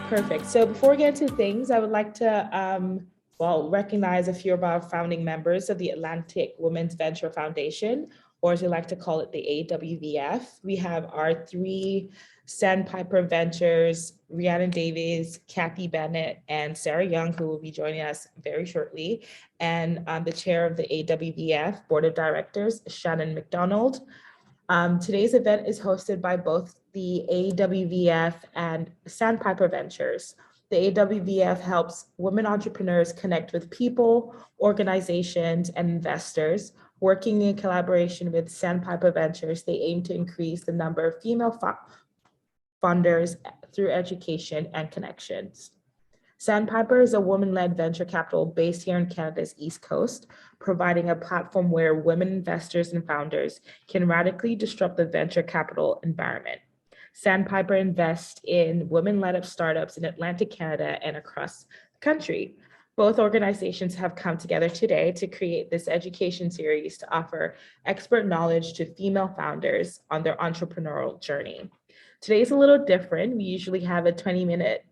Perfect. So before we get into things, I would like to, recognize a few of our founding members of the Atlantic Women's Venture Foundation, or as we like to call it, the AWVF. We have our three Sandpiper Ventures, Rhiannon Davies, Kathy Bennett, and Sarah Young, who will be joining us very shortly, and the chair of the AWVF Board of Directors, Shannon McDonald. Today's event is hosted by both the AWVF and Sandpiper Ventures. The AWVF helps women entrepreneurs connect with people, organizations, and investors. Working in collaboration with Sandpiper Ventures, they aim to increase the number of female funders through education and connections. Sandpiper is a woman-led venture capital based here in Canada's East Coast, providing a platform where women investors and founders can radically disrupt the venture capital environment. Sandpiper invests in women-led startups in Atlantic Canada and across the country. Both organizations have come together today to create this education series to offer expert knowledge to female founders on their entrepreneurial journey. Today's a little different. We usually have a 20-minute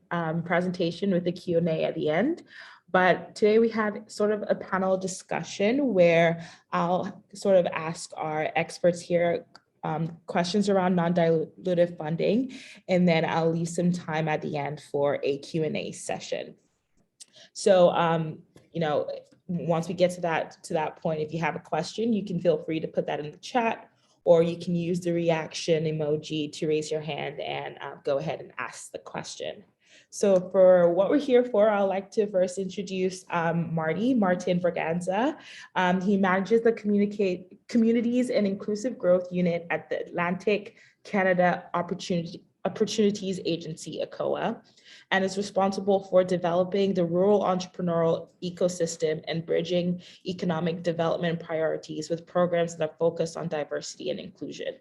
presentation with a Q&A at the end. But today we have sort of a panel discussion where I'll sort of ask our experts here questions around non-dilutive funding, and then I'll leave some time at the end for a Q&A session. So, once we get to that point, if you have a question, you can feel free to put that in the chat, or you can use the reaction emoji to raise your hand and go ahead and ask the question. So for what we're here for, I'd like to first introduce Martin Braganza. He manages the Communities and Inclusive Growth Unit at the Atlantic Canada Opportunities Agency, ACOA, and is responsible for developing the rural entrepreneurial ecosystem and bridging economic development priorities with programs that are focused on diversity and inclusion.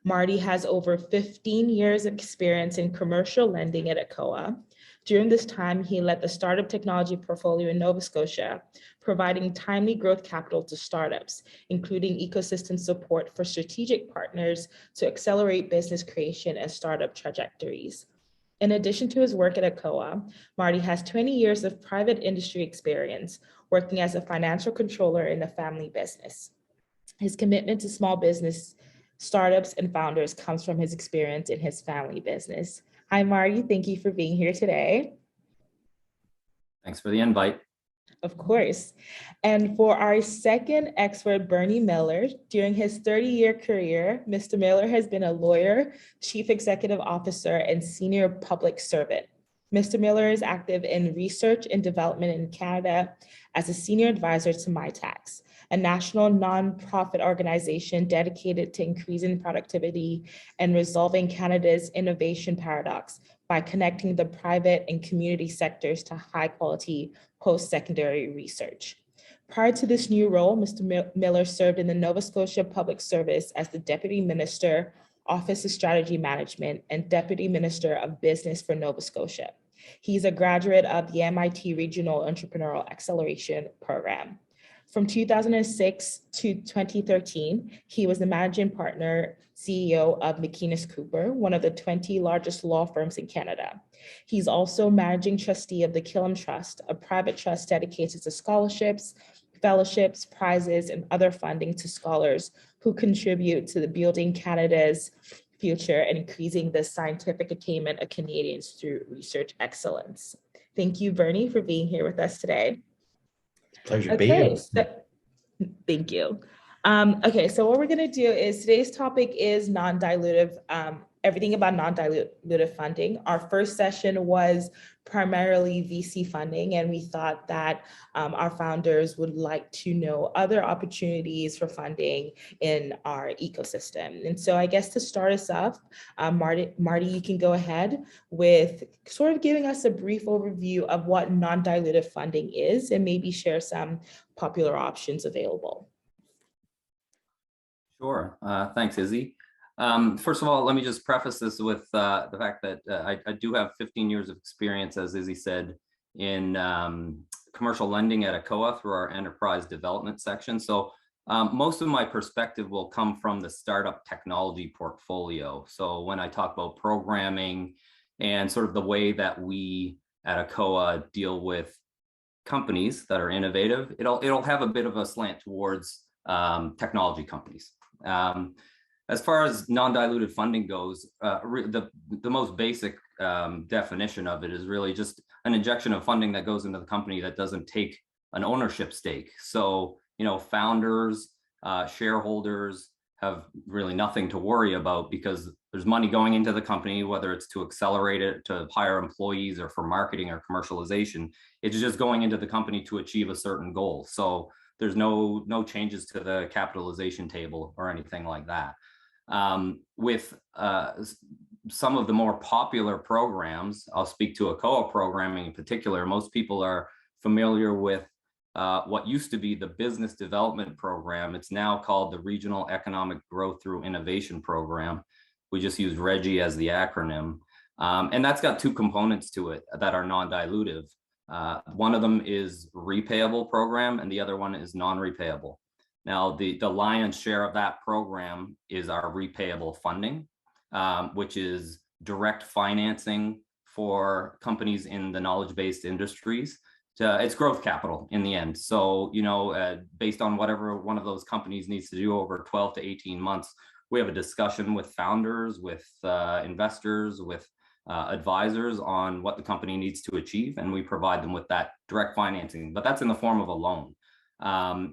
Marty has over 15 years of experience in commercial lending at ACOA. During this time, he led the startup technology portfolio in Nova Scotia, providing timely growth capital to startups, including ecosystem support for strategic partners to accelerate business creation and startup trajectories. In addition to his work at ACOA, Marty has 20 years of private industry experience working as a financial controller in a family business. His commitment to small business, startups, and founders comes from his experience in his family business. Hi, Marty. Thank you for being here today. Thanks for the invite. Of course. And for our second expert, Bernie Miller, during his 30-year career, Mr. Miller has been a lawyer, chief executive officer, and senior public servant. Mr. Miller is active in research and development in Canada as a senior advisor to MyTax, a national nonprofit organization dedicated to increasing productivity and resolving Canada's innovation paradox by connecting the private and community sectors to high-quality post-secondary research. Prior to this new role, Mr. Miller served in the Nova Scotia Public Service as the Deputy Minister, Office of Strategy Management, and Deputy Minister of Business for Nova Scotia. He's a graduate of the MIT Regional Entrepreneurial Acceleration Program. From 2006 to 2013, he was the managing partner, CEO of McInnes Cooper, one of the 20 largest law firms in Canada. He's also managing trustee of the Killam Trust, a private trust dedicated to scholarships, fellowships, prizes, and other funding to scholars who contribute to the building Canada's future and increasing the scientific attainment of Canadians through research excellence. Thank you, Bernie, for being here with us today. Pleasure being here. Thank you. Okay, so what we're going to do is today's topic is non-dilutive, everything about non-dilutive funding. Our first session was primarily VC funding, and we thought that our founders would like to know other opportunities for funding in our ecosystem. And so I guess to start us off, Marty, you can go ahead with sort of giving us a brief overview of what non-dilutive funding is and maybe share some popular options available. Sure. Thanks, Izzy. First of all, let me just preface this with the fact that I do have 15 years of experience, as Izzy said, in commercial lending at ACOA through our enterprise development section. So most of my perspective will come from the startup technology portfolio. So when I talk about programming and sort of the way that we at ACOA deal with companies that are innovative, it'll have a bit of a slant towards technology companies. As far as non-dilutive funding goes, the most basic definition of it is really just an injection of funding that goes into the company that doesn't take an ownership stake. So, founders, shareholders have really nothing to worry about because there's money going into the company, whether it's to accelerate it, to hire employees, or for marketing or commercialization. It's just going into the company to achieve a certain goal. So there's no changes to the capitalization table or anything like that. With some of the more popular programs, I'll speak to ACOA programming in particular. Most people are familiar with what used to be the Business Development Program. It's now called the Regional Economic Growth Through Innovation Program. We just use REGI as the acronym. And that's got two components to it that are non-dilutive. One of them is repayable program and the other one is non-repayable. Now, the lion's share of that program is our repayable funding, which is direct financing for companies in the knowledge-based industries. It's growth capital in the end. So, based on whatever one of those companies needs to do over 12 to 18 months, we have a discussion with founders, with investors, with advisors on what the company needs to achieve, and we provide them with that direct financing. But that's in the form of a loan.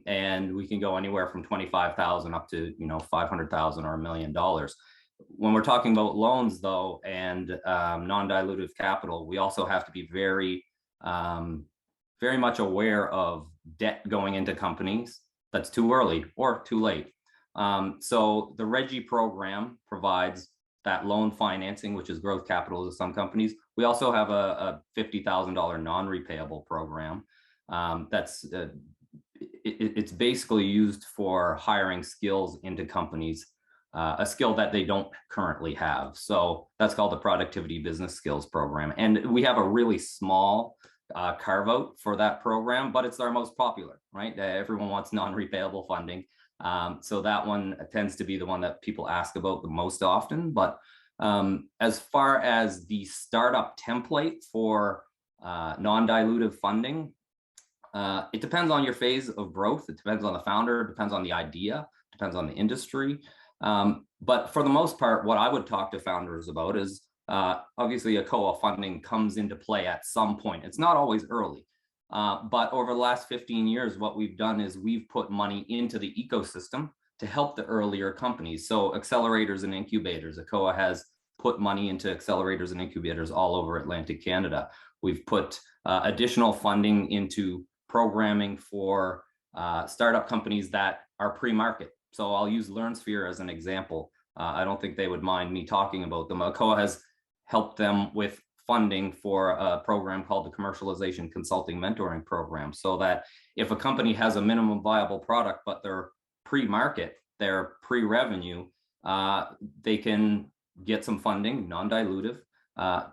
And we can go anywhere from $25,000 up to $500,000 or $1 million. When we're talking about loans, though, and non-dilutive capital, we also have to be very much aware of debt going into companies that's too early or too late. So the REGI program provides that loan financing, which is growth capital to some companies. We also have a $50,000 non-repayable program that's it's basically used for hiring skills into companies, a skill that they don't currently have. So that's called the Productivity Business Skills Program. And we have a really small carve out for that program, but it's our most popular, right? Everyone wants non-repayable funding. So that one tends to be the one that people ask about the most often. But as far as the startup template for non-dilutive funding, it depends on your phase of growth. It depends on the founder, it depends on the idea, it depends on the industry. But for the most part, what I would talk to founders about is obviously ACOA funding comes into play at some point. It's not always early. But over the last 15 years, what we've done is we've put money into the ecosystem to help the earlier companies. So accelerators and incubators, ACOA has put money into accelerators and incubators all over Atlantic Canada. We've put additional funding into programming for startup companies that are pre-market. So I'll use LearnSphere as an example. I don't think they would mind me talking about them. ACOA has helped them with funding for a program called the Commercialization Consulting Mentoring Program, so that if a company has a minimum viable product, but they're pre-market, they're pre-revenue, they can get some funding, non-dilutive,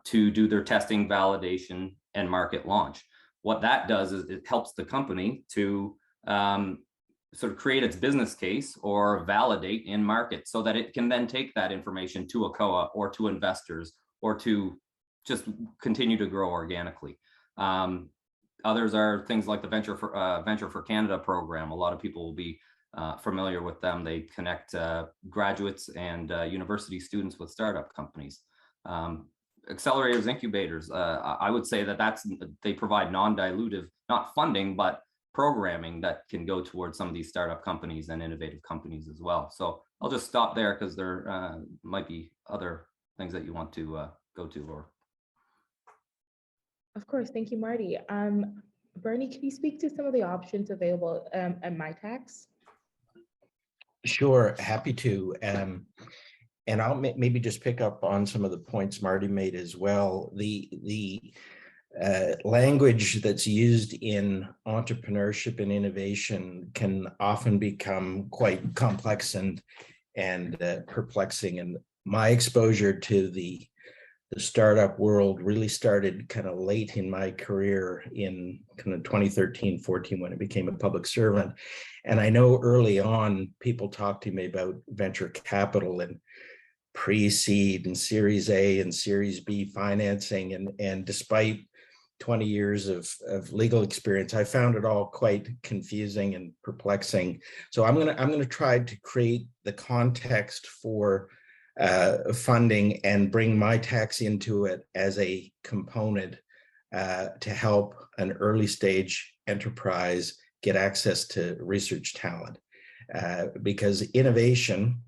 to do their testing, validation, and market launch. What that does is it helps the company to sort of create its business case or validate in market, so that it can then take that information to ACOA or to investors or to just continue to grow organically. Others are things like the Venture for Canada program. A lot of people will be familiar with them. They connect graduates and university students with startup companies. Accelerators, incubators, I would say that they provide non-dilutive, not funding, but programming that can go towards some of these startup companies and innovative companies as well. So I'll just stop there because there might be other things that you want to go to. Or of course, thank you, Marty. Bernie, can you speak to some of the options available at MyTax? Sure, happy to. And I'll maybe just pick up on some of the points Marty made as well. The language that's used in entrepreneurship and innovation can often become quite complex and perplexing. And my exposure to the startup world really started kind of late in my career in kind of 2013, 14, when I became a public servant. And I know early on, people talked to me about venture capital, and pre-seed and Series A and Series B financing. And despite 20 years of legal experience, I found it all quite confusing and perplexing. So I'm gonna try to create the context for funding and bring my tax into it as a component to help an early stage enterprise get access to research talent. Because innovation,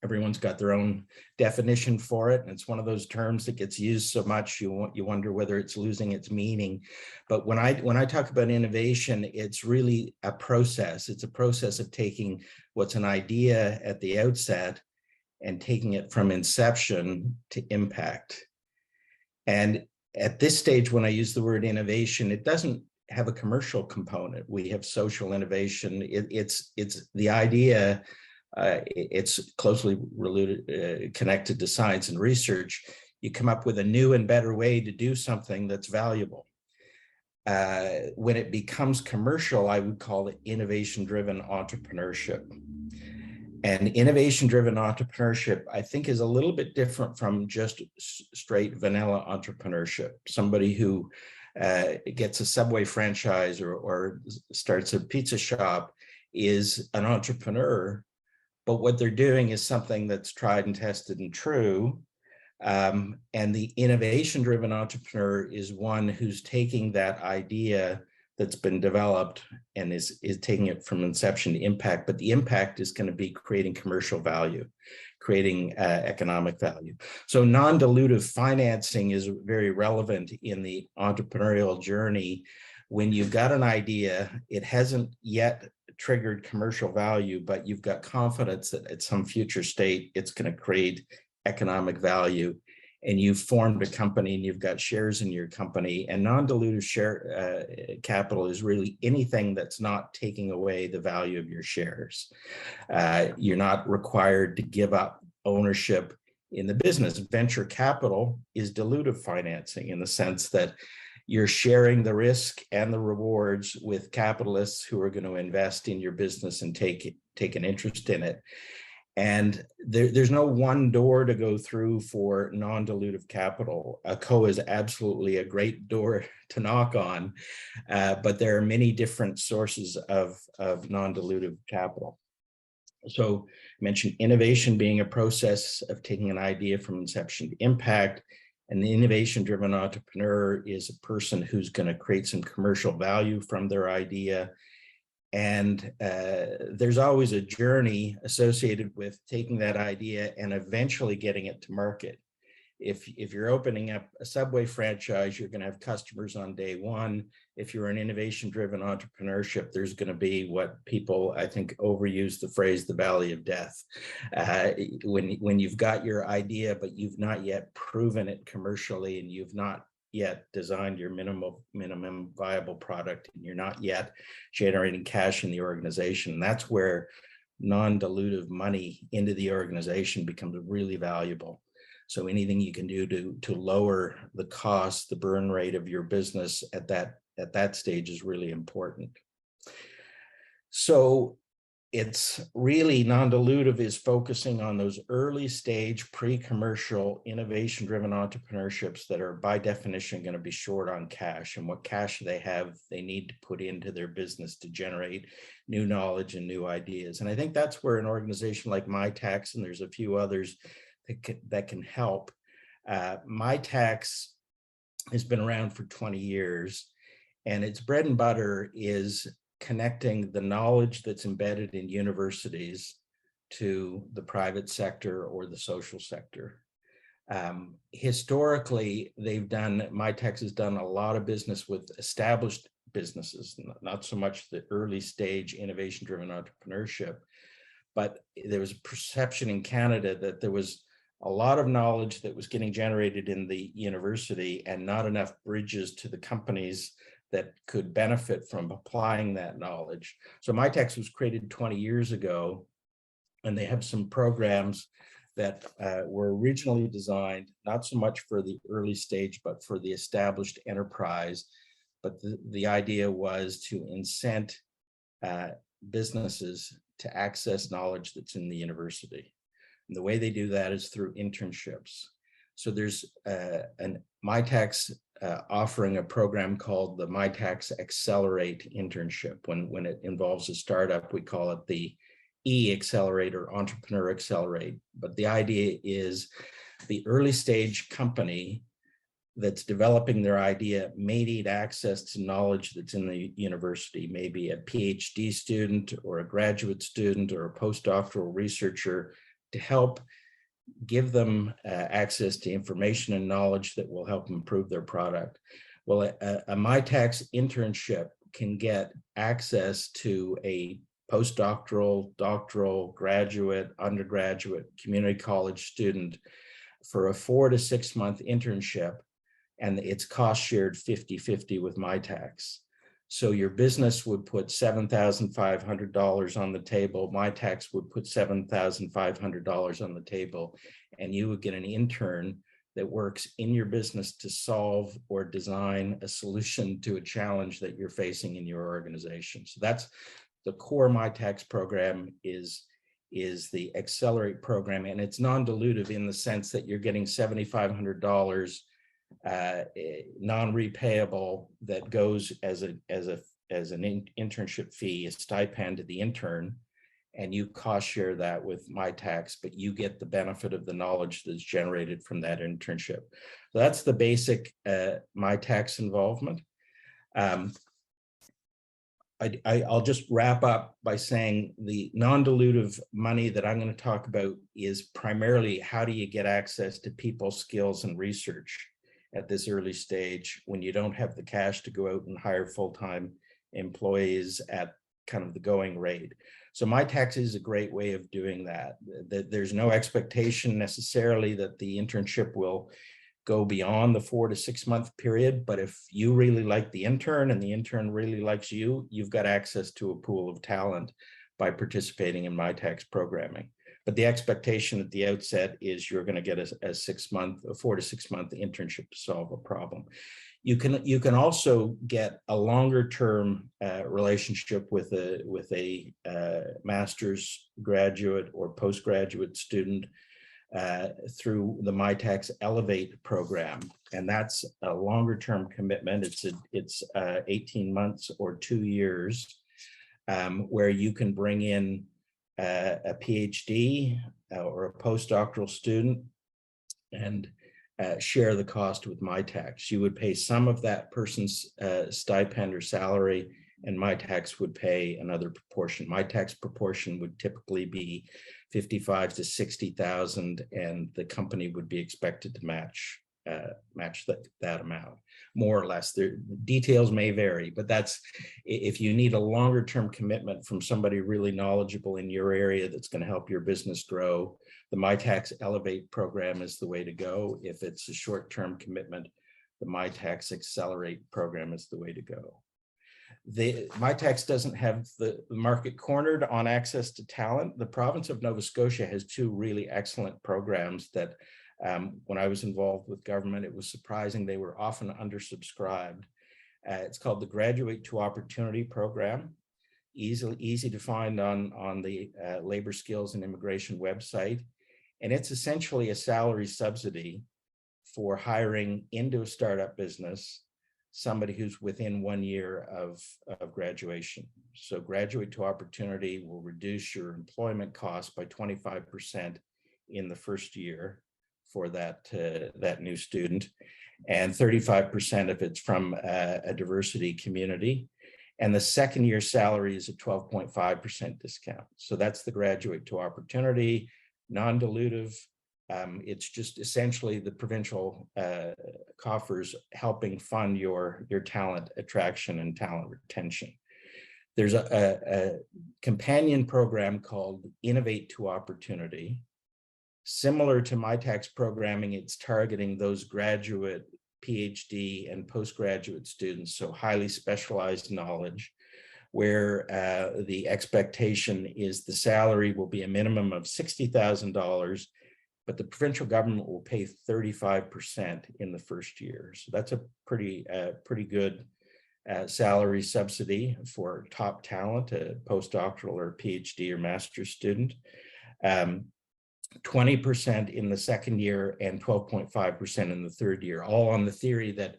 everyone's got their own definition for it, and it's one of those terms that gets used so much you wonder whether it's losing its meaning. But when I talk about innovation, it's really a process. It's a process of taking what's an idea at the outset and taking it from inception to impact. And at this stage, when I use the word innovation, it doesn't have a commercial component. We have social innovation. It's the idea. It's closely related, connected to science and research. You come up with a new and better way to do something that's valuable. When it becomes commercial, I would call it innovation-driven entrepreneurship. And innovation-driven entrepreneurship, I think, is a little bit different from just straight vanilla entrepreneurship. Somebody who gets a Subway franchise or starts a pizza shop is an entrepreneur, but what they're doing is something that's tried and tested and true. And the innovation-driven entrepreneur is one who's taking that idea that's been developed and is taking it from inception to impact, but the impact is going to be creating commercial value, creating economic value. So non-dilutive financing is very relevant in the entrepreneurial journey. When you've got an idea, it hasn't yet triggered commercial value, but you've got confidence that at some future state, it's going to create economic value. And you've formed a company and you've got shares in your company. And non-dilutive share capital is really anything that's not taking away the value of your shares. You're not required to give up ownership in the business. Venture capital is dilutive financing in the sense that you're sharing the risk and the rewards with capitalists who are going to invest in your business and take an interest in it. And there's no one door to go through for non-dilutive capital. A co is absolutely a great door to knock on, but there are many different sources of non-dilutive capital. So I mentioned innovation being a process of taking an idea from inception to impact. And the innovation-driven entrepreneur is a person who's going to create some commercial value from their idea. And there's always a journey associated with taking that idea and eventually getting it to market. If you're opening up a Subway franchise, you're going to have customers on day one. If you're an innovation-driven entrepreneurship, there's going to be what people, I think, overuse the phrase, the valley of death. When you've got your idea, but you've not yet proven it commercially, and you've not yet designed your minimum viable product, and you're not yet generating cash in the organization, that's where non-dilutive money into the organization becomes really valuable. So anything you can do to lower the cost, the burn rate of your business at that stage is really important. So it's really non-dilutive is focusing on those early stage pre-commercial innovation-driven entrepreneurships that are by definition going to be short on cash, and what cash they have, they need to put into their business to generate new knowledge and new ideas. And I think that's where an organization like MyTax, and there's a few others that can help. MyTax has been around for 20 years, and its bread and butter is connecting the knowledge that's embedded in universities to the private sector or the social sector. Historically, MyTax has done a lot of business with established businesses, not so much the early stage innovation-driven entrepreneurship, but there was a perception in Canada that there was a lot of knowledge that was getting generated in the university and not enough bridges to the companies that could benefit from applying that knowledge. So MyTax was created 20 years ago, and they have some programs that were originally designed not so much for the early stage, but for the established enterprise. But the idea was to incent businesses to access knowledge that's in the university. And the way they do that is through internships. So there's an MyTax offering a program called the MyTax Accelerate internship. When it involves a startup, we call it the E-Accelerate or Entrepreneur Accelerate. But the idea is the early stage company that's developing their idea may need access to knowledge that's in the university, maybe a PhD student or a graduate student or a postdoctoral researcher, to help give them access to information and knowledge that will help improve their product. Well, a MyTax internship can get access to a postdoctoral, doctoral, graduate, undergraduate, community college student for a 4 to 6 month internship, and it's cost shared 50-50 with MyTax. So your business would put $7,500 on the table. MyTax would put $7,500 on the table, and you would get an intern that works in your business to solve or design a solution to a challenge that you're facing in your organization. So that's the core MyTax program is the Accelerate program, and it's non-dilutive in the sense that you're getting $7,500 non-repayable that goes as an internship fee, a stipend to the intern, and you cost share that with MyTax, but you get the benefit of the knowledge that's generated from that internship. So that's the basic MyTax involvement. I'll just wrap up by saying the non-dilutive money that I'm going to talk about is primarily how do you get access to people, skills, and research at this early stage when you don't have the cash to go out and hire full-time employees at kind of the going rate. So MyTax is a great way of doing that. There's no expectation necessarily that the internship will go beyond the 4 to 6 month period, but if you really like the intern and the intern really likes you, you've got access to a pool of talent by participating in MyTax programming. But the expectation at the outset is you're going to get a 4 to 6 month internship to solve a problem. You can also get a longer term relationship with a master's graduate or postgraduate student through the MyTax Elevate program, and that's a longer term commitment. It's 18 months or 2 years, where you can bring in a PhD or a postdoctoral student and share the cost with MyTax. You would pay some of that person's stipend or salary, and MyTax would pay another proportion. MyTax proportion would typically be $55,000 to $60,000, and the company would be expected to match that amount, more or less. The details may vary, but that's if you need a longer term commitment from somebody really knowledgeable in your area that's going to help your business grow, the MyTax Elevate program is the way to go. If it's a short term commitment, the MyTax Accelerate program is the way to go. MyTax doesn't have the market cornered on access to talent. The province of Nova Scotia has 2 really excellent programs that when I was involved with government, it was surprising they were often undersubscribed. It's called the Graduate to Opportunity program, easy to find on the Labor Skills and Immigration website. And it's essentially a salary subsidy for hiring into a startup business somebody who's within 1 year of graduation. So Graduate to Opportunity will reduce your employment costs by 25% in the first year for that new student, and 35% if it's from a diversity community. And the second year salary is a 12.5% discount. So that's the Graduate to Opportunity, non-dilutive. It's just essentially the provincial coffers helping fund your talent attraction and talent retention. There's a companion program called Innovate to Opportunity. Similar to MyTax programming, it's targeting those graduate, PhD, and postgraduate students, so highly specialized knowledge, where the expectation is the salary will be a minimum of $60,000, but the provincial government will pay 35% in the first year. So that's a pretty good salary subsidy for top talent, a postdoctoral or PhD or master's student. 20% in the second year, and 12.5% in the third year, all on the theory that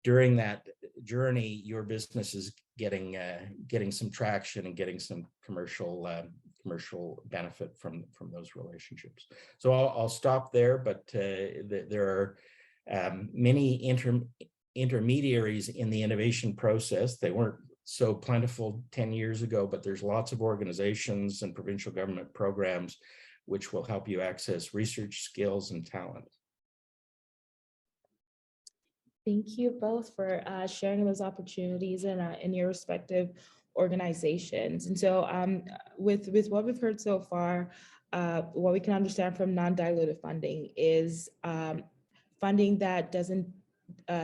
during that journey, your business is getting some traction and getting some commercial benefit from those relationships. So I'll stop there, but there are many intermediaries in the innovation process. They weren't so plentiful 10 years ago, but there's lots of organizations and provincial government programs which will help you access research skills and talent. Thank you both for sharing those opportunities in your respective organizations. And so with what we've heard so far, what we can understand from non-dilutive funding is funding that doesn't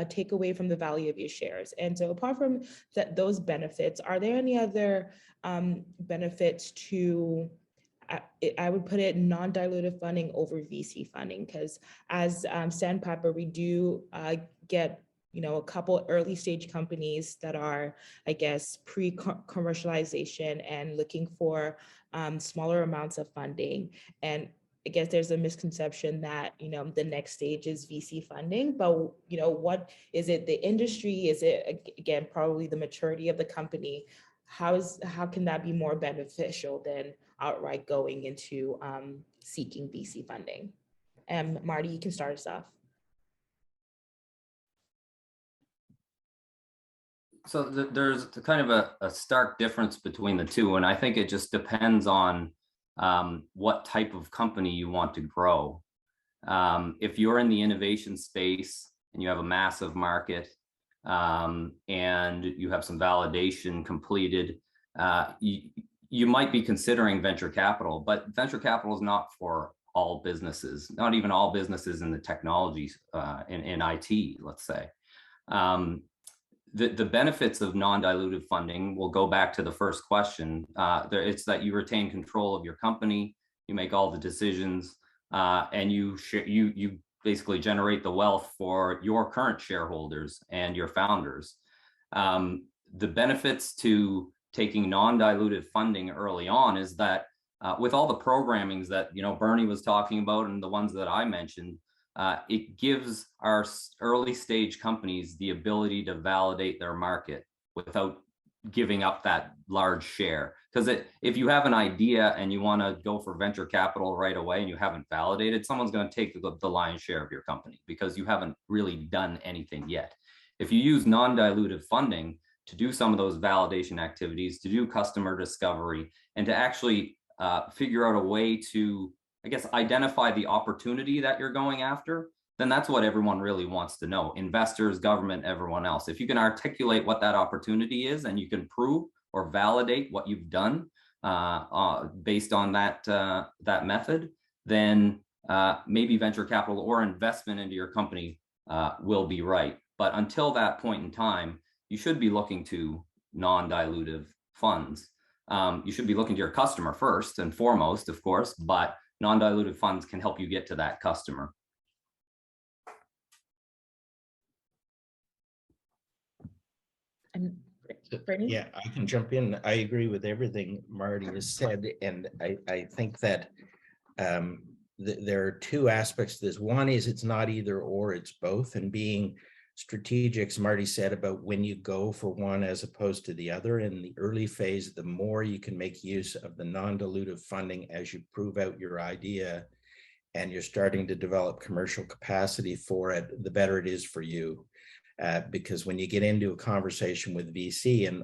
take away from the value of your shares. And so apart from those benefits, are there any other benefits to, I would put it, non-dilutive funding over VC funding? Because as Sandpiper, we do get a couple early stage companies that are, I guess, pre-commercialization and looking for smaller amounts of funding. And I guess there's a misconception that, the next stage is VC funding, but, what is it, the industry? Is it, again, probably the maturity of the company? How can that be more beneficial than outright going into seeking VC funding? And Marty, you can start us off. So there's kind of a stark difference between the two, and I think it just depends on what type of company you want to grow. If you're in the innovation space and you have a massive market and you have some validation completed, you might be considering venture capital, but venture capital is not for all businesses, not even all businesses in the technologies, in IT, let's say. The benefits of non-dilutive funding will go back to the first question. It's that you retain control of your company, you make all the decisions, and you basically generate the wealth for your current shareholders and your founders. The benefits to taking non-dilutive funding early on is that with all the programmings that Bernie was talking about and the ones that I mentioned, it gives our early stage companies the ability to validate their market without giving up that large share. Because if you have an idea and you want to go for venture capital right away and you haven't validated, someone's going to take the lion's share of your company because you haven't really done anything yet. If you use non-dilutive funding to do some of those validation activities, to do customer discovery, and to actually figure out a way to, I guess, identify the opportunity that you're going after, then that's what everyone really wants to know. Investors, government, everyone else. If you can articulate what that opportunity is and you can prove or validate what you've done based on that method, then maybe venture capital or investment into your company will be right. But until that point in time, you should be looking to non-dilutive funds. You should be looking to your customer first and foremost, of course, but non-dilutive funds can help you get to that customer. And Brittany? Yeah, I can jump in. I agree with everything Marty has said, and I think that there are two aspects to this. One is it's not either or, it's both, and being strategic, as Marty said, about when you go for one as opposed to the other. In the early phase, the more you can make use of the non-dilutive funding as you prove out your idea and you're starting to develop commercial capacity for it, the better it is for you. Because when you get into a conversation with VC, and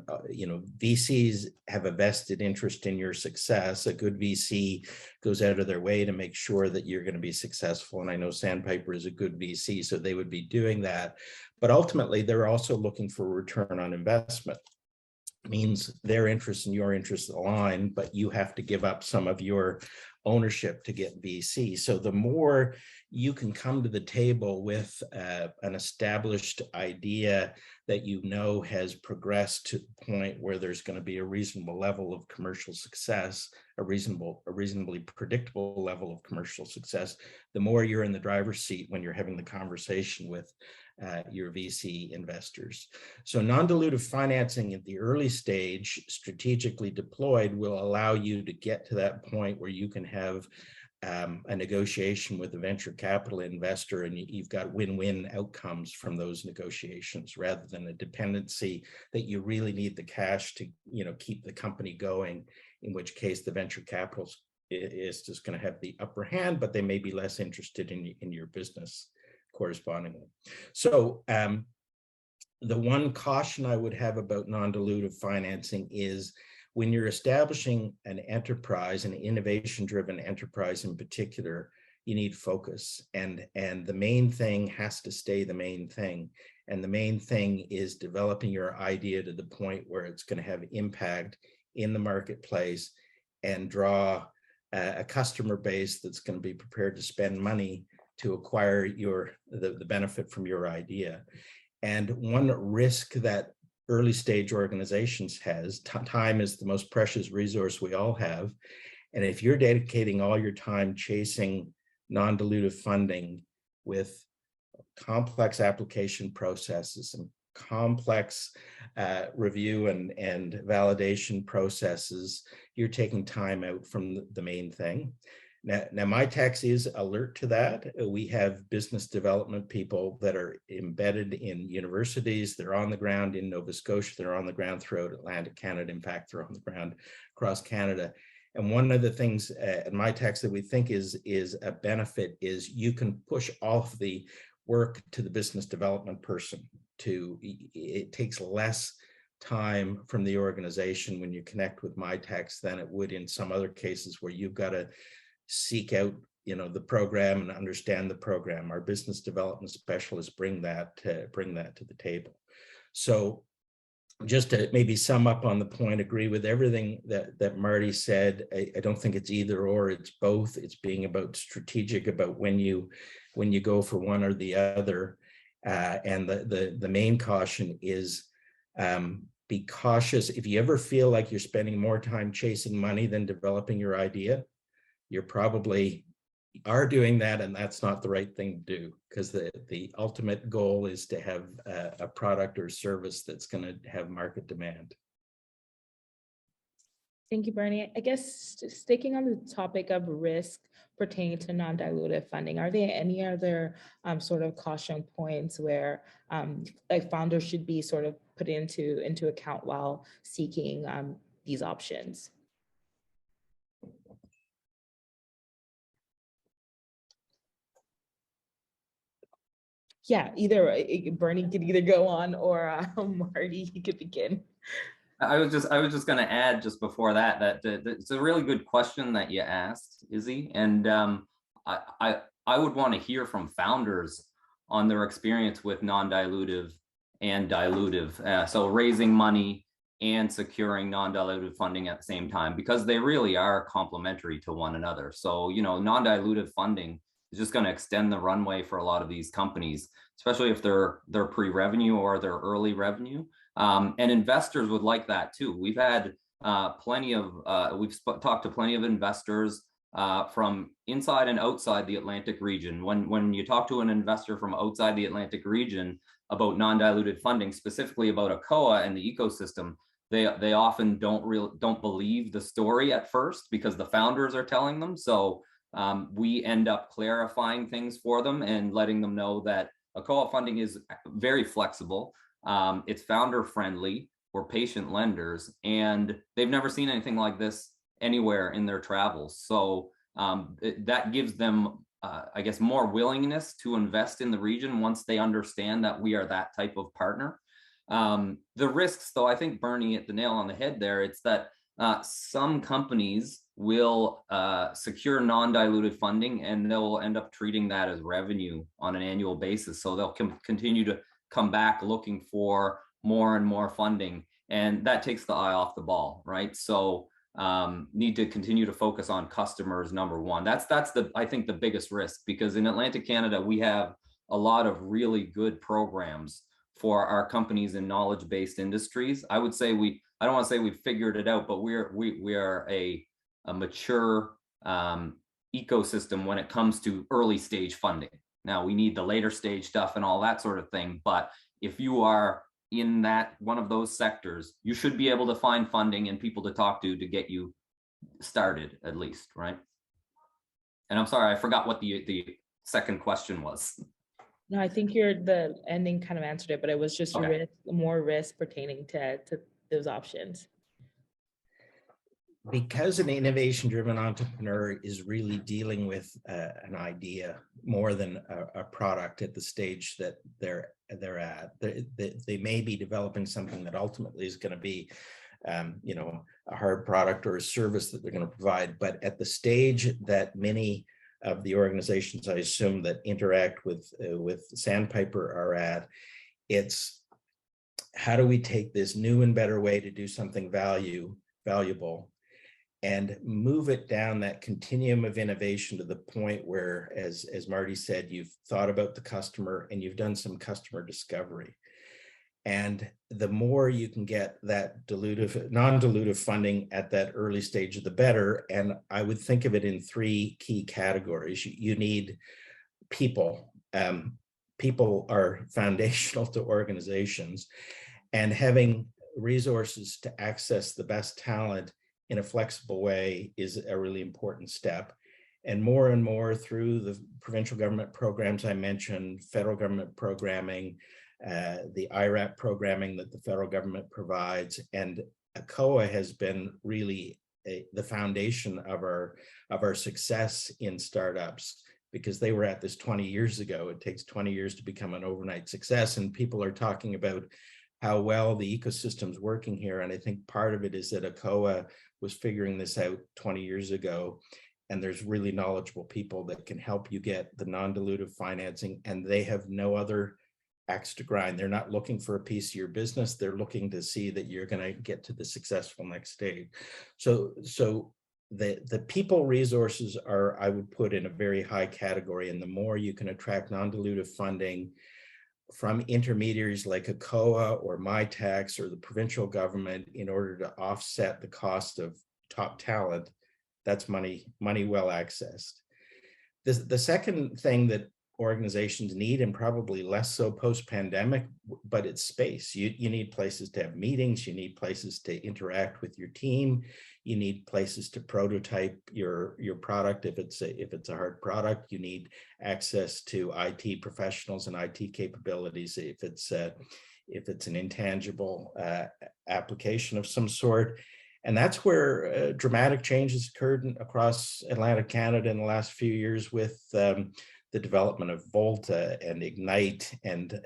VCs have a vested interest in your success. A good VC goes out of their way to make sure that you're going to be successful. And I know Sandpiper is a good VC, so they would be doing that. But ultimately, they're also looking for return on investment. It means their interests and your interests align, but you have to give up some of your ownership to get VC. So the more you can come to the table with an established idea that has progressed to the point where there's going to be a reasonable level of commercial success, a reasonably predictable level of commercial success, the more you're in the driver's seat when you're having the conversation with your VC investors. So non-dilutive financing at the early stage, strategically deployed, will allow you to get to that point where you can have a negotiation with a venture capital investor, and you've got win-win outcomes from those negotiations, rather than a dependency that you really need the cash to, keep the company going, in which case the venture capital is just going to have the upper hand, but they may be less interested in your business correspondingly. So the one caution I would have about non-dilutive financing is, when you're establishing an enterprise, an innovation-driven enterprise in particular, you need focus. And the main thing has to stay the main thing. And the main thing is developing your idea to the point where it's going to have impact in the marketplace and draw a customer base that's going to be prepared to spend money to acquire the benefit from your idea. And one risk that early stage organizations has, time is the most precious resource we all have. And if you're dedicating all your time chasing non-dilutive funding with complex application processes and complex review and validation processes, you're taking time out from the main thing. Now, my tax is alert to that. We have business development people that are embedded in universities. They're on the ground in Nova Scotia. They're on the ground throughout Atlantic Canada. In fact, they're on the ground across Canada. And one of the things at my tax that we think is a benefit is you can push all of the work to the business development person. It takes less time from the organization when you connect with my tax than it would in some other cases where you've got to seek out the program and understand the program. Our business development specialists bring that to the table. So just to maybe sum up on the point, agree with everything that Marty said. I don't think it's either or, it's both. It's being about strategic about when you go for one or the other. And the main caution is be cautious. If you ever feel like you're spending more time chasing money than developing your idea, you're probably are doing that, and that's not the right thing to do, because the ultimate goal is to have a product or service that's going to have market demand. Thank you, Bernie. I guess sticking on the topic of risk pertaining to non-dilutive funding, are there any other sort of caution points where like founders should be sort of put into account while seeking these options? Yeah, either Bernie could either go on, or Marty, you could begin. I was just going to add just before that it's a really good question that you asked, Izzy, and I would want to hear from founders on their experience with non-dilutive and dilutive, so raising money and securing non-dilutive funding at the same time, because they really are complementary to one another. So non-dilutive funding is just going to extend the runway for a lot of these companies, especially if they're pre-revenue or they're early revenue. And investors would like that too. We've had we've talked to plenty of investors from inside and outside the Atlantic region. When you talk to an investor from outside the Atlantic region about non-diluted funding, specifically about ACOA and the ecosystem, they often don't believe the story at first because the founders are telling them. So we end up clarifying things for them and letting them know that ACOA funding is very flexible. It's founder friendly. We're patient lenders, and they've never seen anything like this anywhere in their travels. So that gives them, I guess, more willingness to invest in the region once they understand that we are that type of partner. The risks, though, I think Bernie hit the nail on the head there. It's that some companies will secure non-dilutive funding, and they'll end up treating that as revenue on an annual basis. So they'll continue to come back looking for more and more funding, and that takes the eye off the ball, right? So need to continue to focus on customers, number one. That's I think the biggest risk, because in Atlantic Canada, we have a lot of really good programs for our companies in knowledge-based industries. I would say I don't want to say we've figured it out, but we are a mature ecosystem when it comes to early stage funding. Now, we need the later stage stuff and all that sort of thing, but if you are in one of those sectors, you should be able to find funding and people to talk to get you started, at least, right? And I'm sorry, I forgot what the second question was. No, I think the ending kind of answered it, but it was just Okay. more risk pertaining to those options. Because an innovation-driven entrepreneur is really dealing with an idea more than a product at the stage that they're at. They may be developing something that ultimately is going to be, you know, a hard product or a service that they're going to provide. But at the stage that many of the organizations, I assume, that interact with Sandpiper are at, it's how do we take this new and better way to do something valuable and move it down that continuum of innovation to the point where, as Marty said, you've thought about the customer and you've done some customer discovery. And the more you can get that non-dilutive funding at that early stage, the better. And I would think of it in three key categories. You need people. People are foundational to organizations, and having resources to access the best talent in a flexible way is a really important step. And more through the provincial government programs I mentioned, federal government programming, the IRAP programming that the federal government provides, and ACOA has been really the foundation of our success in startups, because they were at this 20 years ago. It takes 20 years to become an overnight success, and people are talking about how well the ecosystem's working here. And I think part of it is that ACOA was figuring this out 20 years ago, and there's really knowledgeable people that can help you get the non-dilutive financing, and they have no other axe to grind. They're not looking for a piece of your business. They're looking to see that you're going to get to the successful next stage. So the people resources are, I would put, in a very high category, and the more you can attract non-dilutive funding from intermediaries like ACOA or MyTax or the provincial government in order to offset the cost of top talent, that's money well accessed. The second thing that organizations need, and probably less so post-pandemic, but it's space. You need places to have meetings, you need places to interact with your team, you need places to prototype your product if it's a hard product. You need access to IT professionals and IT capabilities if it's an intangible application of some sort. And that's where dramatic changes occurred across Atlantic Canada in the last few years with the development of Volta and Ignite and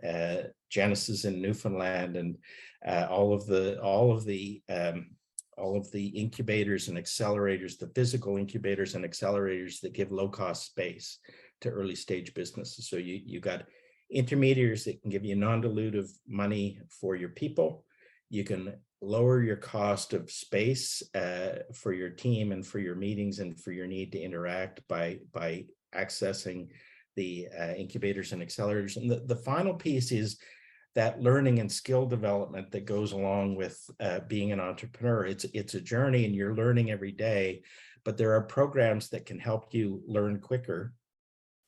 Genesis in Newfoundland, and all of the incubators and accelerators, the physical incubators and accelerators that give low-cost space to early stage businesses. So you got intermediaries that can give you non-dilutive money for your people. You can lower your cost of space for your team and for your meetings and for your need to interact by accessing the incubators and accelerators. And the final piece is that learning and skill development that goes along with being an entrepreneur. It's a journey, and you're learning every day, but there are programs that can help you learn quicker.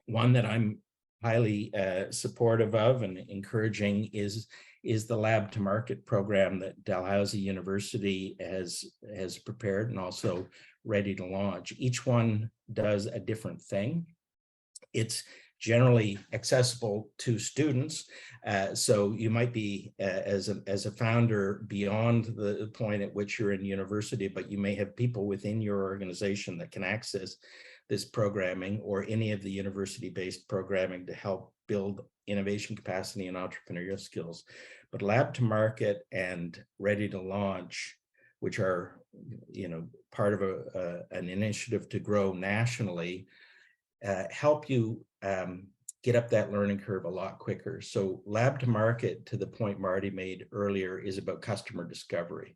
One that I'm highly supportive of and encouraging is the Lab to Market program that Dalhousie University has prepared and also ready to launch. Each one does a different thing. It's generally accessible to students. So you might be, as a founder, beyond the point at which you're in university, but you may have people within your organization that can access this programming or any of the university-based programming to help build innovation capacity and entrepreneurial skills. But Lab to Market and Ready to Launch, which are, part of an initiative to grow nationally, help you get up that learning curve a lot quicker. So Lab to Market, to the point Marty made earlier, is about customer discovery.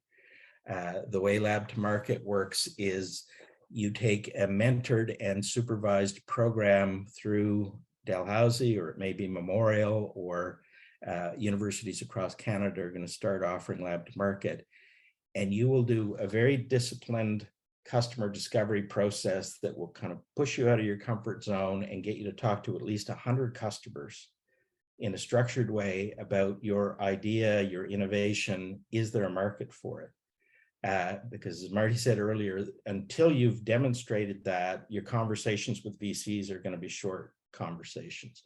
The way Lab to Market works is you take a mentored and supervised program through Dalhousie, or it may be Memorial, or universities across Canada are going to start offering Lab to Market. And you will do a very disciplined customer discovery process that will kind of push you out of your comfort zone and get you to talk to at least 100 customers in a structured way about your idea, your innovation. Is there a market for it? because as Marty said earlier, until you've demonstrated that, your conversations with VCs are going to be short conversations.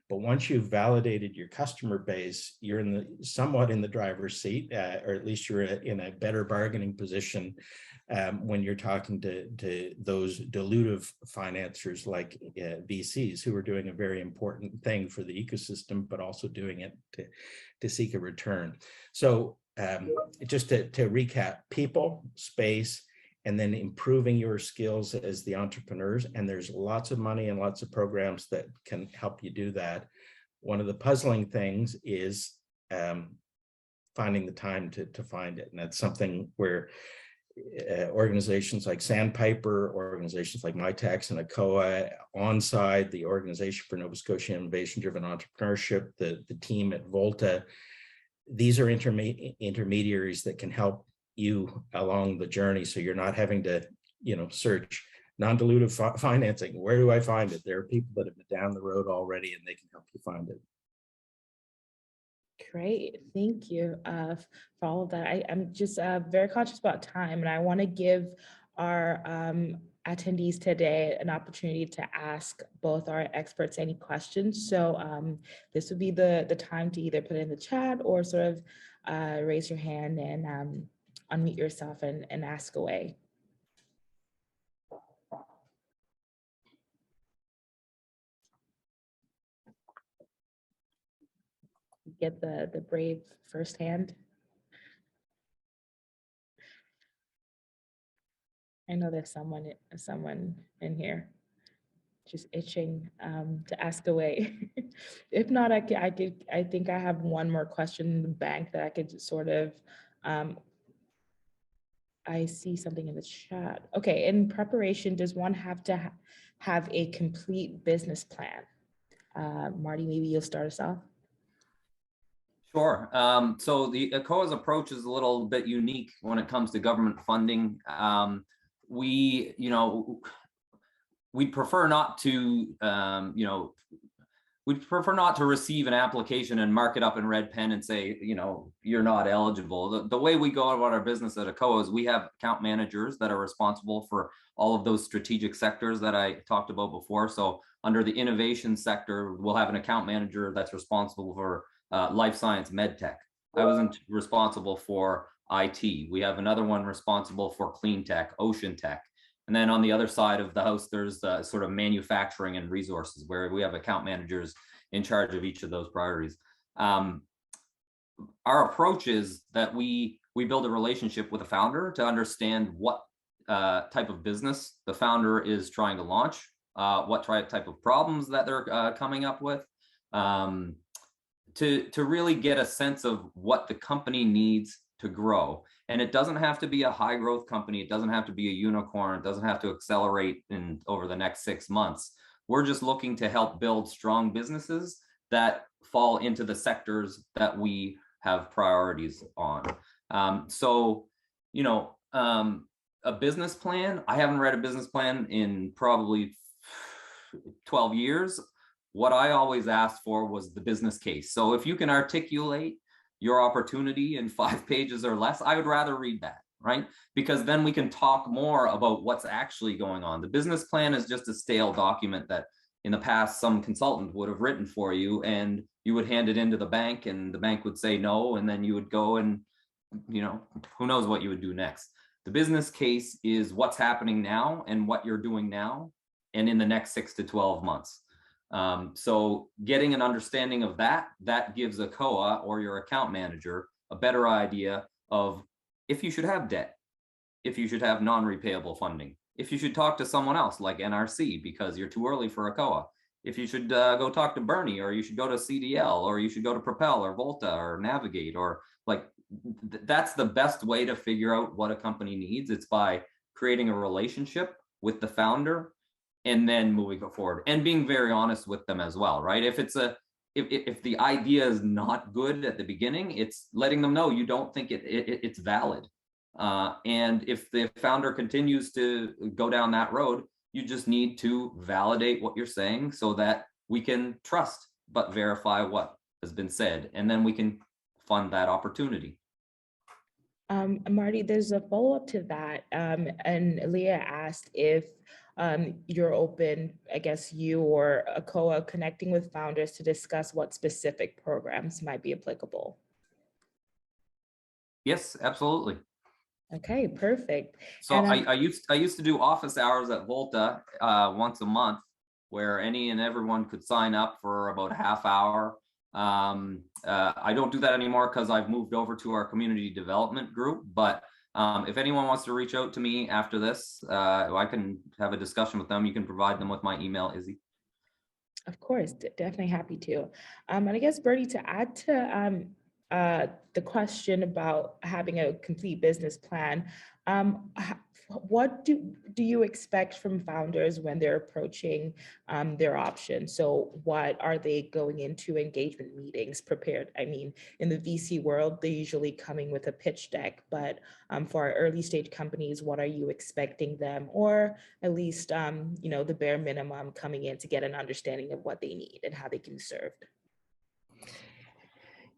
But once you've validated your customer base, you're somewhat in the driver's seat, or at least you're in a better bargaining position when you're talking to those dilutive financiers like VCs, who are doing a very important thing for the ecosystem, but also doing it to seek a return. So just to recap: people, space, and then improving your skills as the entrepreneurs. And there's lots of money and lots of programs that can help you do that. One of the puzzling things is finding the time to find it. And that's something where organizations like Sandpiper, organizations like MyTax and ACOA, Onside, the Organization for Nova Scotia Innovation-Driven Entrepreneurship, the team at Volta, these are intermediaries that can help you along the journey, so you're not having to search non-dilutive financing. Where do I find it? There are people that have been down the road already, and they can help you find it. Great, thank you for all of that. I'm just very conscious about time, and I want to give our attendees today an opportunity to ask both our experts any questions. So this would be the time to either put it in the chat or sort of raise your hand and unmute yourself and ask away. Get the brave first hand. I know there's someone in here just itching to ask away. If not, I think I have one more question in the bank that I could sort of I see something in the chat. Okay, in preparation, does one have to have a complete business plan? Marty, maybe you'll start us off. Sure. So the ACOA's approach is a little bit unique when it comes to government funding. We'd prefer not to, we'd prefer not to receive an application and mark it up in red pen and say, you're not eligible. The way we go about our business at ACOA is we have account managers that are responsible for all of those strategic sectors that I talked about before. So under the innovation sector, we'll have an account manager that's responsible for life science, med tech. I wasn't responsible for IT. We have another one responsible for clean tech, ocean tech. And then on the other side of the house, there's the sort of manufacturing and resources, where we have account managers in charge of each of those priorities. Our approach is that we build a relationship with a founder to understand what type of business the founder is trying to launch, what type of problems that they're coming up with, to really get a sense of what the company needs to grow. And it doesn't have to be a high growth company. It doesn't have to be a unicorn. It doesn't have to accelerate over the next 6 months. We're just looking to help build strong businesses that fall into the sectors that we have priorities on. A business plan, I haven't read a business plan in probably 12 years. What I always asked for was the business case. So if you can articulate your opportunity in 5 pages or less, I would rather read that, right? Because then we can talk more about what's actually going on. The business plan is just a stale document that in the past some consultant would have written for you, and you would hand it into the bank and the bank would say no, and then you would go and, who knows what you would do next. The business case is what's happening now and what you're doing now and in the next 6 to 12 months. So getting an understanding of that gives ACOA or your account manager a better idea of if you should have debt, if you should have non-repayable funding, if you should talk to someone else like NRC because you're too early for ACOA, if you should go talk to Bernie, or you should go to CDL, or you should go to Propel or Volta or Navigate, or that's the best way to figure out what a company needs. It's by creating a relationship with the founder and then moving forward and being very honest with them as well, right? If the idea is not good at the beginning, it's letting them know you don't think it's valid. And if the founder continues to go down that road, you just need to validate what you're saying so that we can trust but verify what has been said, and then we can fund that opportunity. Marty, there's a follow-up to that. And Leah asked if you're open, I guess you or ACOA connecting with founders to discuss what specific programs might be applicable. Yes, absolutely. Okay, perfect. So And I used to do office hours at Volta once a month, where any and everyone could sign up for about a half hour. I don't do that anymore because I've moved over to our community development group. But if anyone wants to reach out to me after this, I can have a discussion with them. You can provide them with my email, Izzy. of course, definitely happy to. And I guess, Bertie, to add to the question about having a complete business plan, what do you expect from founders when they're approaching their options? So what are they going into engagement meetings prepared? I mean, in the VC world, they're usually coming with a pitch deck, but for our early stage companies, what are you expecting them, or at least, you know, the bare minimum coming in to get an understanding of what they need and how they can be served?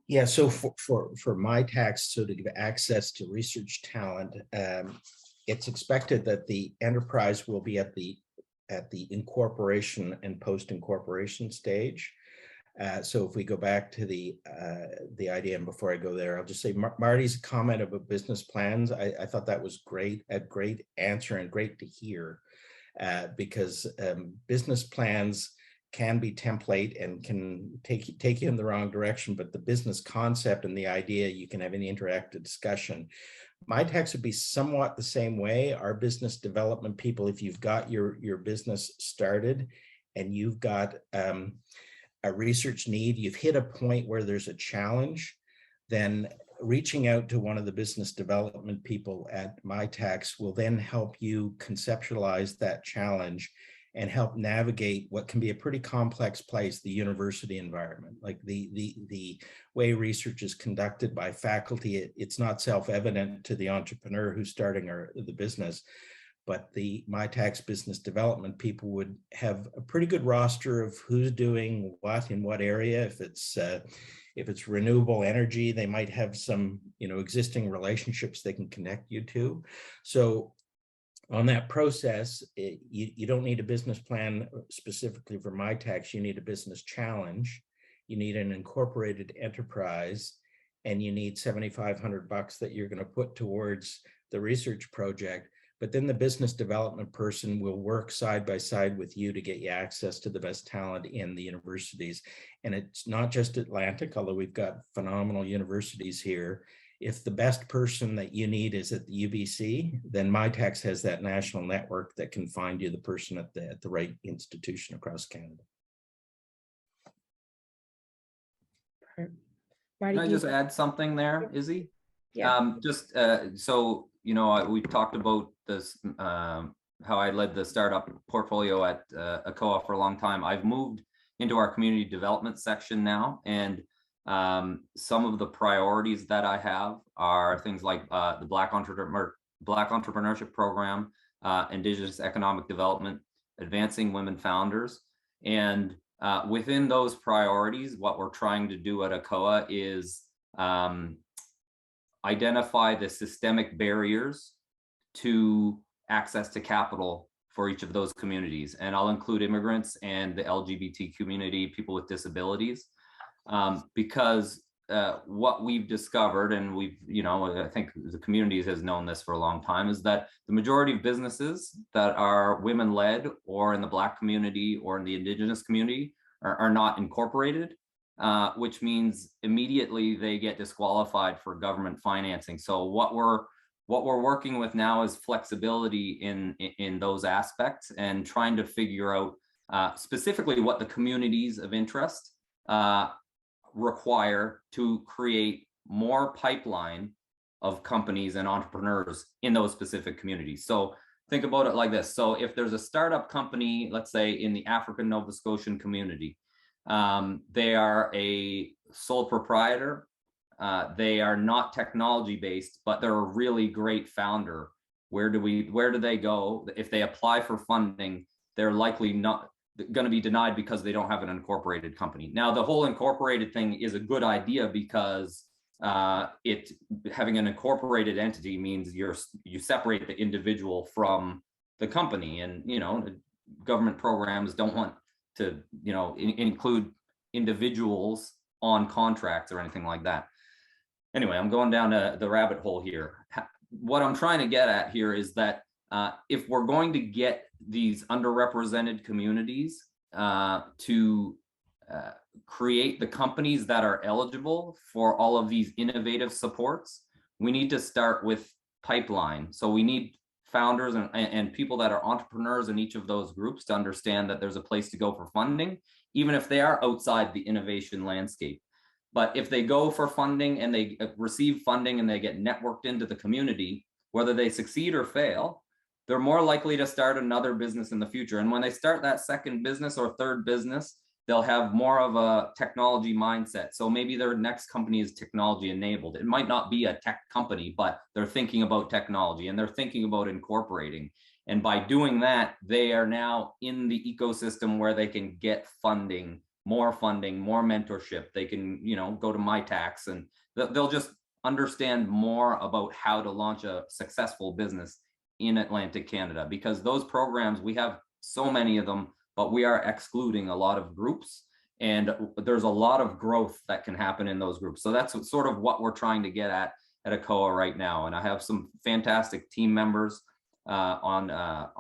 Yeah, so for my tax, so to give access to research talent, it's expected that the enterprise will be at the incorporation and post-incorporation stage. So if we go back to the idea, and before I go there, I'll just say Marty's comment about business plans. I thought that was great, a great answer and great to hear, because business plans can be template and can take you in the wrong direction, but the business concept and the idea, you can have an interactive discussion. My tax would be somewhat the same way. Our business development people, if you've got your business started and you've got a research need, you've hit a point where there's a challenge, then reaching out to one of the business development people at My Tax will then help you conceptualize that challenge and help navigate what can be a pretty complex place, the university environment. Like the way research is conducted by faculty, it's not self-evident to the entrepreneur who's starting the business, but the My Tax business development people would have a pretty good roster of who's doing what in what area. If it's renewable energy, they might have some, existing relationships they can connect you to. So on that process, you don't need a business plan specifically for My Tax. You need a business challenge, you need an incorporated enterprise, and you need $7,500 that you're going to put towards the research project. But then the business development person will work side by side with you to get you access to the best talent in the universities. And it's not just Atlantic, although we've got phenomenal universities here. If the best person that you need is at the UBC, then My Tax has that national network that can find you the person at the right institution across Canada. Can I just add something there, Izzy? Yeah. So, we talked about this, how I led the startup portfolio at ACOA for a long time. I've moved into our community development section now, and some of the priorities that I have are things like the Black Entrepreneurship Program, Indigenous Economic Development, advancing women founders. And within those priorities, what we're trying to do at ACOA is identify the systemic barriers to access to capital for each of those communities. And I'll include immigrants and the LGBT community, people with disabilities. Because what we've discovered, and I think the community has known this for a long time, is that the majority of businesses that are women-led or in the Black community or in the Indigenous community are not incorporated, which means immediately they get disqualified for government financing. So what we're working with now is flexibility in those aspects, and trying to figure out specifically what the communities of interest require to create more pipeline of companies and entrepreneurs in those specific communities. So think about it like this. So if there's a startup company, let's say in the African Nova Scotian community, they are a sole proprietor, they are not technology based, but they're a really great founder. Where do they go? If they apply for funding, they're likely not going to be denied because they don't have an incorporated company. Now, the whole incorporated thing is a good idea because it having an incorporated entity means you separate the individual from the company, and government programs don't want to include individuals on contracts or anything like that. Anyway, I'm going down the rabbit hole here. What I'm trying to get at here is that if we're going to get these underrepresented communities to create the companies that are eligible for all of these innovative supports, we need to start with pipeline. So we need founders and people that are entrepreneurs in each of those groups to understand that there's a place to go for funding, even if they are outside the innovation landscape. But if they go for funding and they receive funding and they get networked into the community, whether they succeed or fail, they're more likely to start another business in the future. And when they start that second business or third business, they'll have more of a technology mindset. So maybe their next company is technology enabled. It might not be a tech company, but they're thinking about technology and they're thinking about incorporating. And by doing that, they are now in the ecosystem where they can get funding, more mentorship. They can, go to MyTax, and they'll just understand more about how to launch a successful business in Atlantic Canada, because those programs, we have so many of them, but we are excluding a lot of groups, and there's a lot of growth that can happen in those groups. So that's sort of what we're trying to get at ACOA right now. And I have some fantastic team members on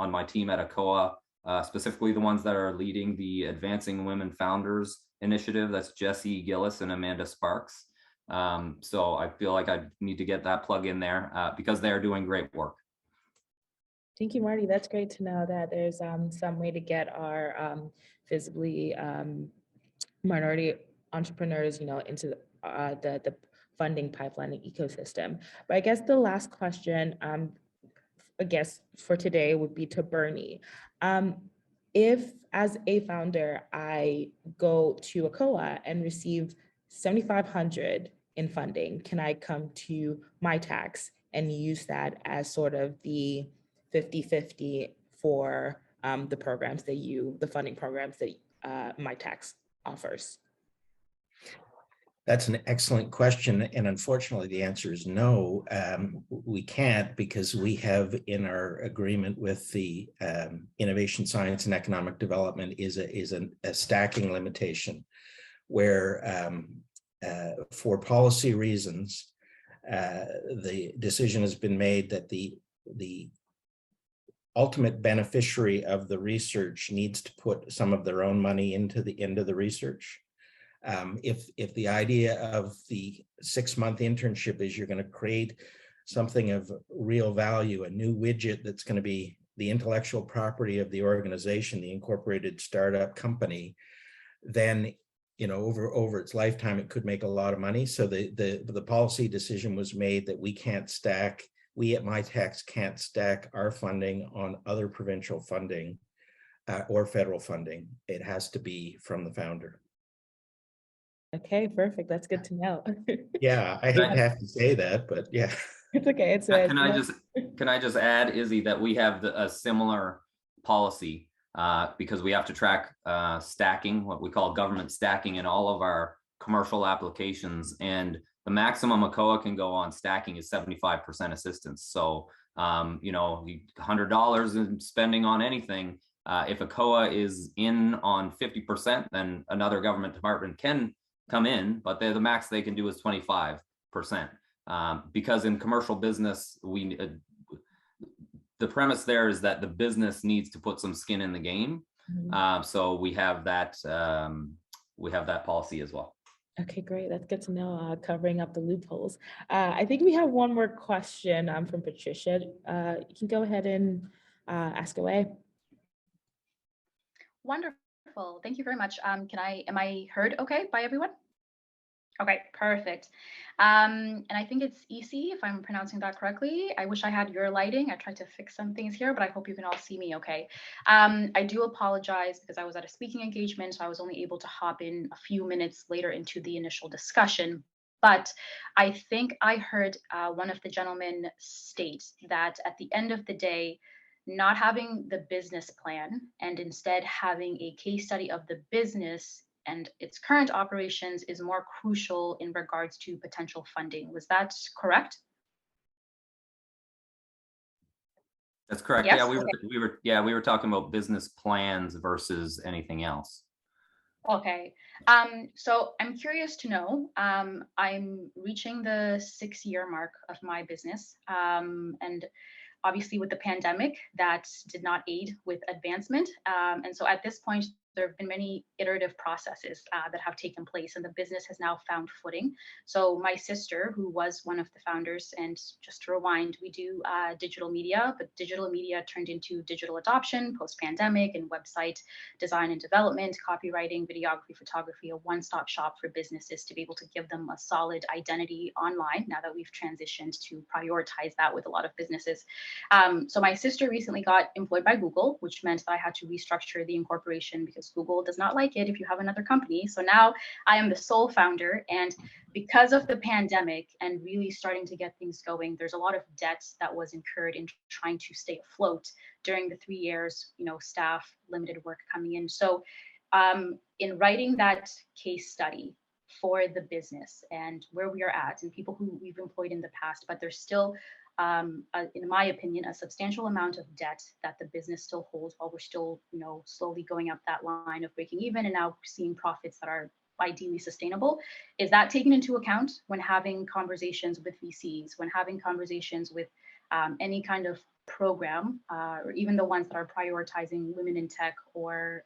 my team at ACOA, specifically the ones that are leading the Advancing Women Founders initiative. That's Jessie Gillis and Amanda Sparks. So I feel like I need to get that plug in there because they are doing great work. Thank you, Marty. That's great to know that there's some way to get our visibly minority entrepreneurs, into the funding pipeline and ecosystem. But I guess the last question, I guess for today would be to Bernie. If as a founder, I go to ACOA and receive $7,500 in funding, can I come to MyTax and use that as sort of the 50-50 for the programs that the funding programs that MyTax offers? That's an excellent question. And unfortunately, the answer is no, we can't, because we have in our agreement with the Innovation, Science and Economic Development is a stacking limitation where for policy reasons, the decision has been made that the ultimate beneficiary of the research needs to put some of their own money into the research. If the idea of the 6-month internship is you're going to create something of real value, a new widget that's going to be the intellectual property of the organization, the incorporated startup company, then over its lifetime it could make a lot of money. So the policy decision was made that we at MyTax can't stack our funding on other provincial funding or federal funding. It has to be from the founder. Okay, perfect. That's good to know. Yeah, I hate to have to say that, but yeah. It's okay. Can I just add, Izzy, that we have a similar policy because we have to track stacking, what we call government stacking, in all of our commercial applications, and the maximum ACOA can go on stacking is 75% assistance. So $100 in spending on anything, if ACOA is in on 50%, then another government department can come in, but the max they can do is 25%. Because in commercial business, the premise there is that the business needs to put some skin in the game. Mm-hmm. So we have that policy as well. Okay, great. That's good to know, covering up the loopholes. I think we have one more question from Patricia. You can go ahead and ask away. Wonderful. Thank you very much. Am I heard okay by everyone? Okay, perfect. And I think it's EC, if I'm pronouncing that correctly. I wish I had your lighting. I tried to fix some things here, but I hope you can all see me okay. I do apologize because I was at a speaking engagement, so I was only able to hop in a few minutes later into the initial discussion. But I think I heard one of the gentlemen state that at the end of the day, not having the business plan and instead having a case study of the business and its current operations is more crucial in regards to potential funding. Was that correct? That's correct. Yes? Yeah, Okay. we were talking about business plans versus anything else. Okay. So I'm curious to know, I'm reaching the 6-year mark of my business. And obviously with the pandemic, that did not aid with advancement. And so at this point, there have been many iterative processes that have taken place, and the business has now found footing. So my sister, who was one of the founders, and just to rewind, we do digital media, but digital media turned into digital adoption post-pandemic, and website design and development, copywriting, videography, photography, a one-stop shop for businesses to be able to give them a solid identity online, now that we've transitioned to prioritize that with a lot of businesses. So my sister recently got employed by Google, which meant that I had to restructure the incorporation because Google does not like it if you have another company. So now I am the sole founder. And because of the pandemic and really starting to get things going, there's a lot of debt that was incurred in trying to stay afloat during the 3 years, staff, limited work coming in. So in writing that case study for the business and where we are at and people who we've employed in the past, but there's still in my opinion, a substantial amount of debt that the business still holds while we're still, slowly going up that line of breaking even and now seeing profits that are ideally sustainable. Is that taken into account when having conversations with VCs, when having conversations with any kind of program, or even the ones that are prioritizing women in tech or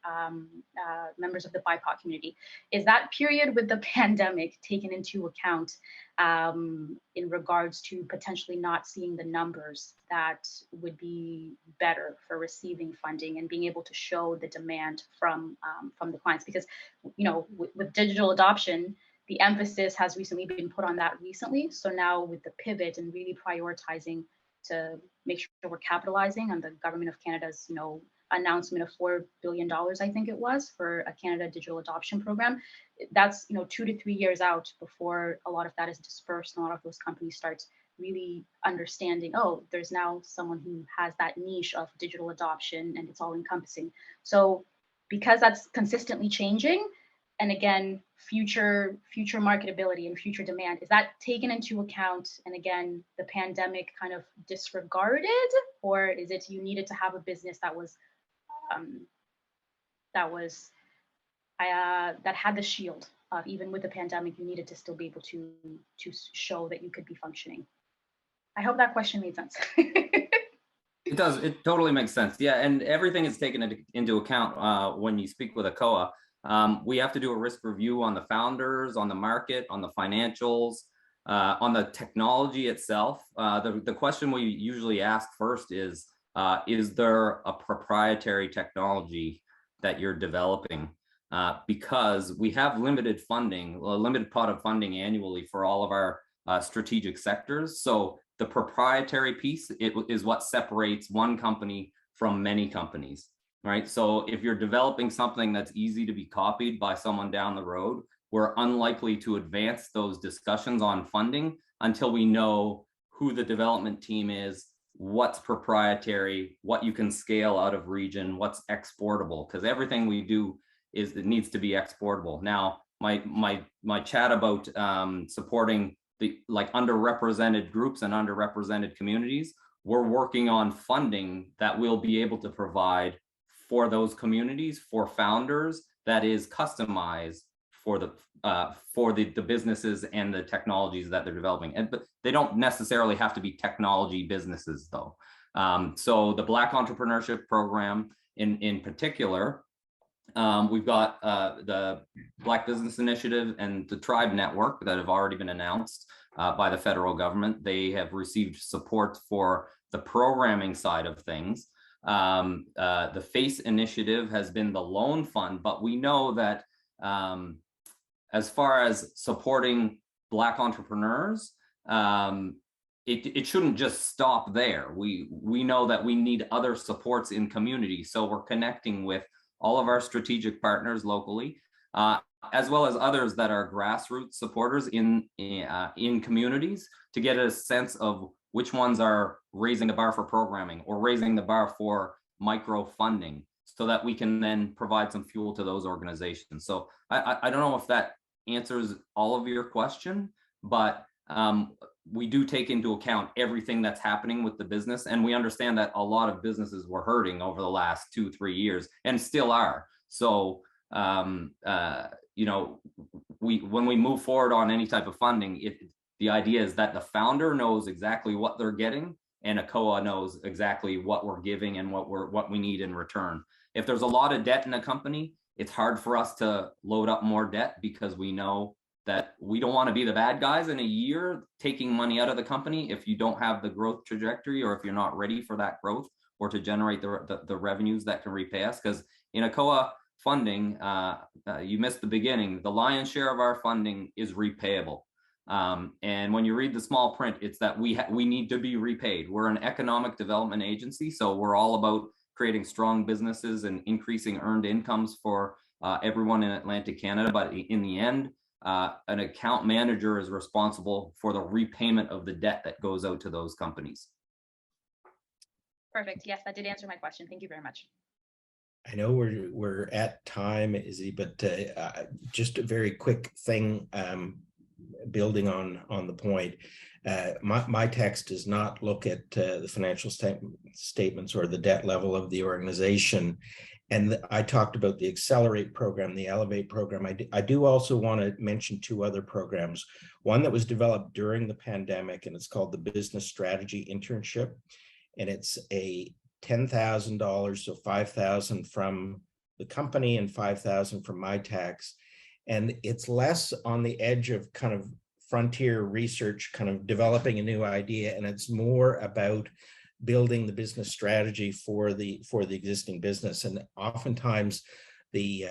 members of the BIPOC community? Is that period with the pandemic taken into account in regards to potentially not seeing the numbers that would be better for receiving funding and being able to show the demand from the clients? Because with digital adoption, the emphasis has recently been put on that recently. So now with the pivot and really prioritizing to make sure we're capitalizing on the government of Canada's, announcement of $4 billion, I think it was, for a Canada digital adoption program. That's 2 to 3 years out before a lot of that is dispersed and a lot of those companies start really understanding, oh, there's now someone who has that niche of digital adoption and it's all encompassing. So because that's consistently changing, and again, future marketability and future demand, is that taken into account? And again, the pandemic kind of disregarded, or is it you needed to have a business that had the shield of, even with the pandemic, you needed to still be able to show that you could be functioning? I hope that question made sense. It does. It totally makes sense. Yeah, and everything is taken into account when you speak with a COA. We have to do a risk review on the founders, on the market, on the financials, on the technology itself. The question we usually ask first is there a proprietary technology that you're developing? Because we have limited funding, a limited pot of funding annually for all of our strategic sectors. So the proprietary piece is what separates one company from many companies. Right. So if you're developing something that's easy to be copied by someone down the road, we're unlikely to advance those discussions on funding until we know who the development team is, what's proprietary, what you can scale out of region, what's exportable, because everything we do it needs to be exportable. Now, my chat about supporting the underrepresented groups and underrepresented communities, we're working on funding that we'll be able to provide for those communities, for founders, that is customized for the businesses and the technologies that they're developing. But they don't necessarily have to be technology businesses, though. So the Black Entrepreneurship Program in particular, we've got the Black Business Initiative and the Tribe Network that have already been announced by the federal government. They have received support for the programming side of things. The FACE initiative has been the loan fund, but we know that as far as supporting Black entrepreneurs, it shouldn't just stop there. We know that we need other supports in community. So we're connecting with all of our strategic partners locally, as well as others that are grassroots supporters in communities, to get a sense of which ones are raising the bar for programming or raising the bar for micro funding. so that we can then provide some fuel to those organizations. So I don't know if that answers all of your question, but we do take into account everything that's happening with the business. And we understand that a lot of businesses were hurting over the last 2-3 years and still are. So, you know, when we move forward on any type of funding, the idea is that the founder knows exactly what they're getting, and ACOA knows exactly what we're giving and what we need in return. If there's a lot of debt in a company, it's hard for us to load up more debt, because we know that we don't want to be the bad guys in a year taking money out of the company if you don't have the growth trajectory, or if you're not ready for that growth or to generate the revenues that can repay us. Because in ACOA funding, you missed the beginning. The lion's share of our funding is repayable. And when you read the small print, it's that we need to be repaid. We're an economic development agency, so we're all about creating strong businesses and increasing earned incomes for everyone in Atlantic Canada. But in the end, an account manager is responsible for the repayment of the debt that goes out to those companies. Perfect. Yes, that did answer my question. Thank you very much. I know we're at time, Izzy, but just a very quick thing, building on the point. My text does not look at the financial statements or the debt level of the organization. And I talked about the Accelerate program, the Elevate program. I do also want to mention 2 other programs. One that was developed during the pandemic, and it's called the Business Strategy Internship. And it's a $10,000, so $5,000 from the company and $5,000 from my tax. And it's less on the edge of kind of frontier research, kind of developing a new idea, and it's more about building the business strategy for the existing business. And oftentimes the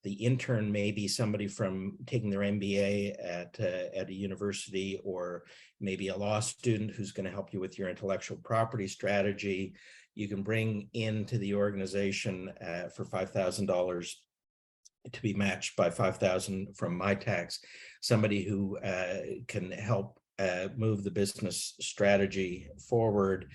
intern may be somebody from taking their MBA at a university, or maybe a law student who's going to help you with your intellectual property strategy. You can bring into the organization for $5,000 to be matched by $5,000 from my tax, somebody who can help move the business strategy forward,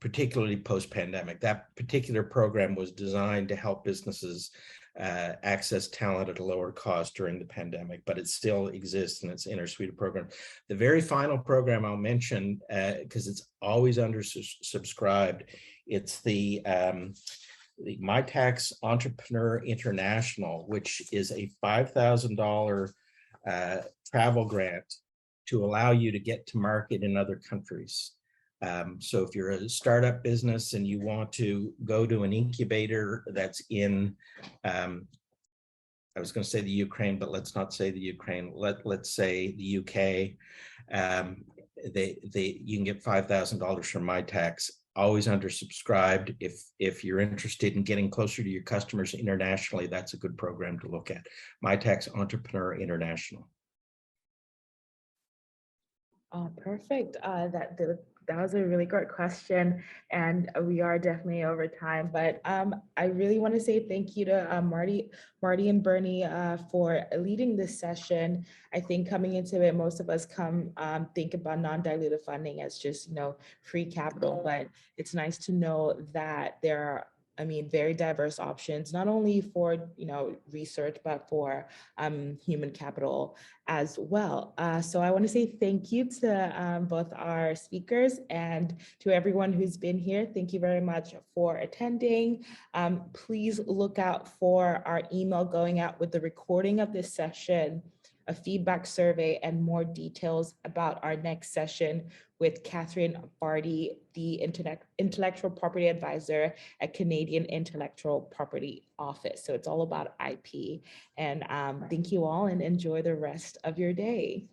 particularly post-pandemic. That particular program was designed to help businesses access talent at a lower cost during the pandemic, but it still exists, and it's in our suite of programs. The very final program I'll mention, because it's always undersubscribed, it's the My Tax Entrepreneur International, which is a $5,000 travel grant to allow you to get to market in other countries. So if you're a startup business and you want to go to an incubator that's in, I was going to say the Ukraine, but let's not say the Ukraine. Let's say the UK. You can get $5,000 from my tax. Always undersubscribed. If you're interested in getting closer to your customers internationally, that's a good program to look at. My Tax Entrepreneur International. Oh, perfect. That was a really great question, and we are definitely over time. But I really want to say thank you to Marty and Bernie for leading this session. I think coming into it, most of us think about non-dilutive funding as just free capital, but it's nice to know that there are very diverse options, not only for, research, but for human capital as well. So I want to say thank you to both our speakers and to everyone who's been here. Thank you very much for attending. Please look out for our email going out with the recording of this session, a feedback survey, and more details about our next session with Catherine Barty, the Intellectual Property Advisor at Canadian Intellectual Property Office. So it's all about IP. And thank you all, and enjoy the rest of your day.